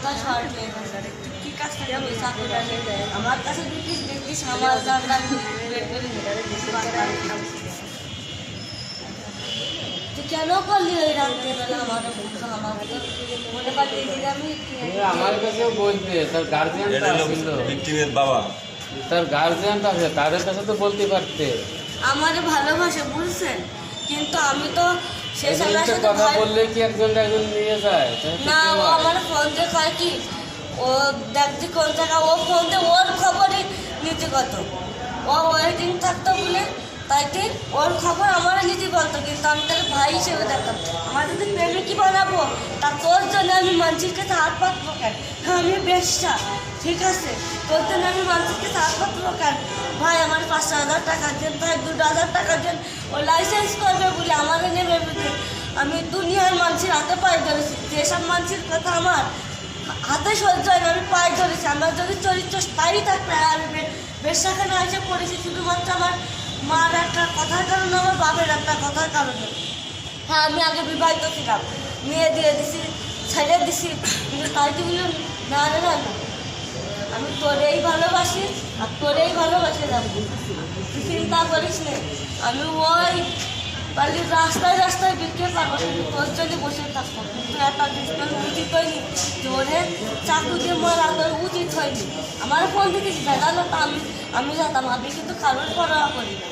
মাথা শর্ট হয়ে গেছে কি কাজটা আমার কাছে দেখিস আমার জানলা তুই কেন করলি ওই রাত্রেবেলা আমার মনে করলি আমি আমার কাছেও বলবে তার গার্জিয়ানটা ছিল ভিকটিমের বাবা তার গার্জিয়ানটা আছে তাদের কাছে তো বলতে পারতে আমার ভালোবাসে বুঝছেন কিন্তু আমি তো সে এগুলো তো কথা বললে কি একজন নিয়ে যায় না ও আমার ফোন দিয়ে কয় কি ও দেখছি কোন জায়গা ও ফোন দিয়ে ওর খবরই নীতিগত ও ওয়েটিং থাকতো বলে তাই ঠিক ওর খবর আমার নীতি বলতো কিন্তু আমি তাকে ভাই হিসেবে দেখতাম আমার যদি প্রেমে কি বানাবো তা তোর জন্য আমি মানুষের কাছে হাত পাতবো কেন আমি বেশটা ঠিক আছে তোর জন্য আমি মানুষের কাছে হাত পাতবো কেন ভাই আমার 5,000 টাকা দেন ভাই 2,000 টাকা দেন ও লাইসেন্স করবে বলে আমাকে নেবে বুঝে আমি দুনিয়ার মানুষের হাতে পায়ে ধরেছি যেসব মানুষের কথা আমার হাতে সহ্য হয় না আমি পায়ে ধরেছি আমার যদি চরিত্র স্থায়ী থাকবে আমি বেশাখানে এসে পড়েছি শুধুমাত্র আমার মার একটা কথার কারণে আমার বাপের একটা কথার কারণে হ্যাঁ আমি আগে বিবাহিত ছিলাম মেয়ে দিয়ে দিছি ছেড়ে দিছি কিন্তু তাই তো বললাম না না না না আমি তোরেই ভালোবাসি আর তোরেই ভালোবাসে যাবো তুই চিন্তা করিস না আমি ওই বাড়ির রাস্তায় রাস্তায় বিক্রি পারবো কিন্তু তোর জন্য বসে থাকবো কিন্তু একটা দুষ্কর্ম উচিত হয়নি তোরে চাকু দিয়ে মারা তোর উচিত হয়নি আমার ফোন থেকে জানালো তো আমি যেতাম আমি কিন্তু কারোর পরোয়া করি না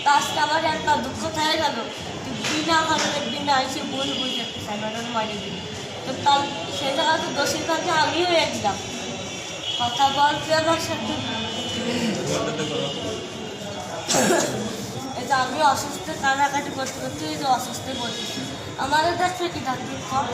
তা আজকে আমার একটা দুঃখ থেকে গেল তুই বিনা কারণে বিনা এসে ভুল বুঝে স্যানাডার মারি দিবি তো তার সেই জায়গায় তো দোষীর কাছে আমিও একদম কথা বলতে আমার সাথে এই যে আমি অসুস্থ কানাকাটি করতে করতে এই যে অসুস্থ বলতেছি আমাদের দেখছে কি ডাক্তার কম